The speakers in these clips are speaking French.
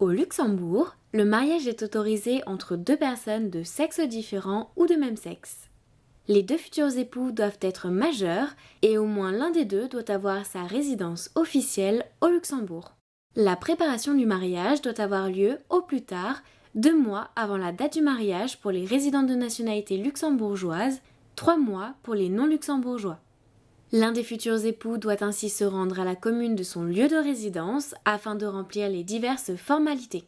Au Luxembourg, le mariage est autorisé entre deux personnes de sexe différent ou de même sexe. Les deux futurs époux doivent être majeurs et au moins l'un des deux doit avoir sa résidence officielle au Luxembourg. La préparation du mariage doit avoir lieu au plus tard 2 mois avant la date du mariage pour les résidents de nationalité luxembourgeoise, 3 mois pour les non-luxembourgeois. L'un des futurs époux doit ainsi se rendre à la commune de son lieu de résidence afin de remplir les diverses formalités.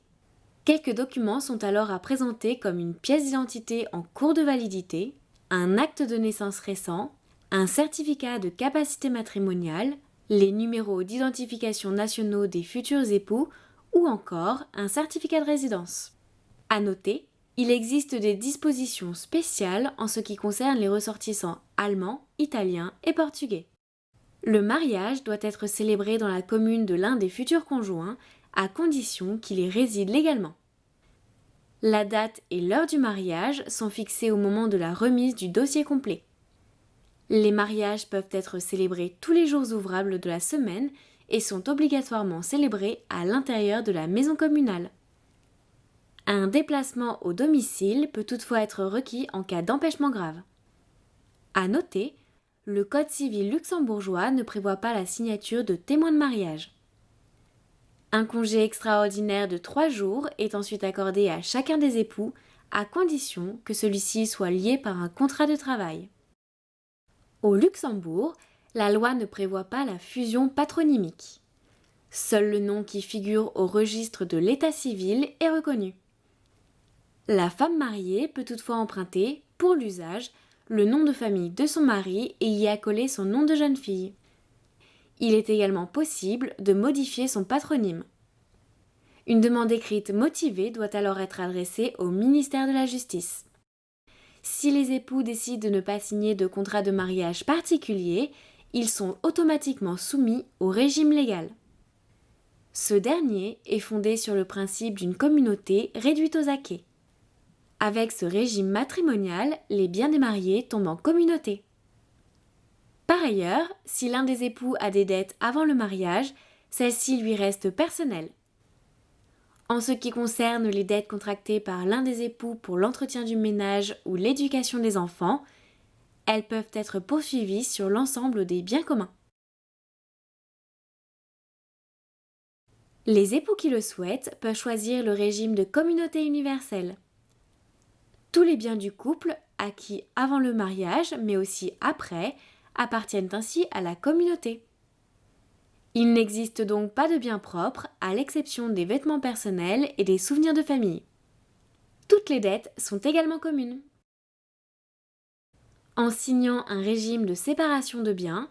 Quelques documents sont alors à présenter comme une pièce d'identité en cours de validité, un acte de naissance récent, un certificat de capacité matrimoniale, les numéros d'identification nationaux des futurs époux ou encore un certificat de résidence. À noter, il existe des dispositions spéciales en ce qui concerne les ressortissants allemands, italiens et portugais. Le mariage doit être célébré dans la commune de l'un des futurs conjoints à condition qu'il y réside légalement. La date et l'heure du mariage sont fixées au moment de la remise du dossier complet. Les mariages peuvent être célébrés tous les jours ouvrables de la semaine et sont obligatoirement célébrés à l'intérieur de la maison communale. Un déplacement au domicile peut toutefois être requis en cas d'empêchement grave. À noter, le Code civil luxembourgeois ne prévoit pas la signature de témoins de mariage. Un congé extraordinaire de 3 jours est ensuite accordé à chacun des époux, à condition que celui-ci soit lié par un contrat de travail. Au Luxembourg, la loi ne prévoit pas la fusion patronymique. Seul le nom qui figure au registre de l'état civil est reconnu. La femme mariée peut toutefois emprunter, pour l'usage, le nom de famille de son mari et y accoler son nom de jeune fille. Il est également possible de modifier son patronyme. Une demande écrite motivée doit alors être adressée au ministère de la Justice. Si les époux décident de ne pas signer de contrat de mariage particulier, ils sont automatiquement soumis au régime légal. Ce dernier est fondé sur le principe d'une communauté réduite aux acquêts. Avec ce régime matrimonial, les biens des mariés tombent en communauté. Par ailleurs, si l'un des époux a des dettes avant le mariage, celles-ci lui restent personnelles. En ce qui concerne les dettes contractées par l'un des époux pour l'entretien du ménage ou l'éducation des enfants, elles peuvent être poursuivies sur l'ensemble des biens communs. Les époux qui le souhaitent peuvent choisir le régime de communauté universelle. Tous les biens du couple, acquis avant le mariage, mais aussi après, appartiennent ainsi à la communauté. Il n'existe donc pas de biens propres, à l'exception des vêtements personnels et des souvenirs de famille. Toutes les dettes sont également communes. En signant un régime de séparation de biens,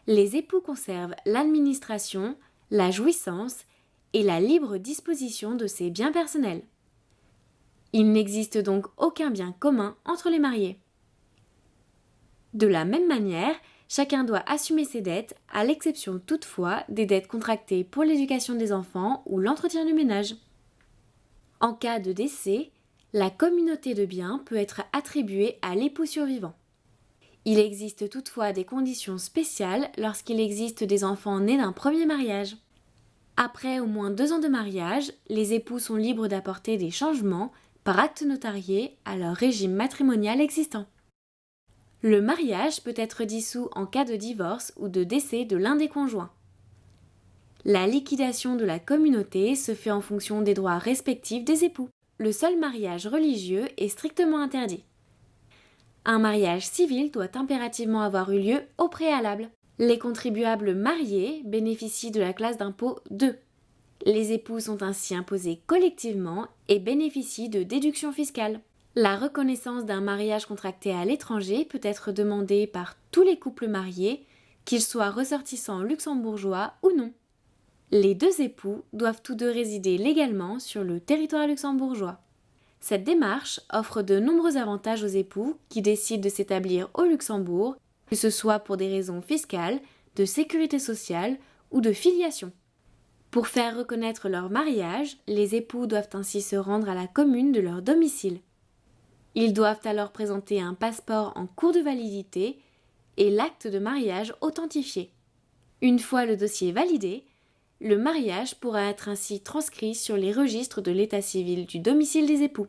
les époux conservent l'administration, la jouissance et la libre disposition de ces biens personnels. Il n'existe donc aucun bien commun entre les mariés. De la même manière, chacun doit assumer ses dettes, à l'exception toutefois des dettes contractées pour l'éducation des enfants ou l'entretien du ménage. En cas de décès, la communauté de biens peut être attribuée à l'époux survivant. Il existe toutefois des conditions spéciales lorsqu'il existe des enfants nés d'un premier mariage. Après au moins 2 ans de mariage, les époux sont libres d'apporter des changements par acte notarié à leur régime matrimonial existant. Le mariage peut être dissous en cas de divorce ou de décès de l'un des conjoints. La liquidation de la communauté se fait en fonction des droits respectifs des époux. Le seul mariage religieux est strictement interdit. Un mariage civil doit impérativement avoir eu lieu au préalable. Les contribuables mariés bénéficient de la classe d'impôt 2. Les époux sont ainsi imposés collectivement et bénéficient de déductions fiscales. La reconnaissance d'un mariage contracté à l'étranger peut être demandée par tous les couples mariés, qu'ils soient ressortissants luxembourgeois ou non. Les 2 époux doivent tous 2 résider légalement sur le territoire luxembourgeois. Cette démarche offre de nombreux avantages aux époux qui décident de s'établir au Luxembourg, que ce soit pour des raisons fiscales, de sécurité sociale ou de filiation. Pour faire reconnaître leur mariage, les époux doivent ainsi se rendre à la commune de leur domicile. Ils doivent alors présenter un passeport en cours de validité et l'acte de mariage authentifié. Une fois le dossier validé, Le mariage pourra être ainsi transcrit sur les registres de l'état civil du domicile des époux.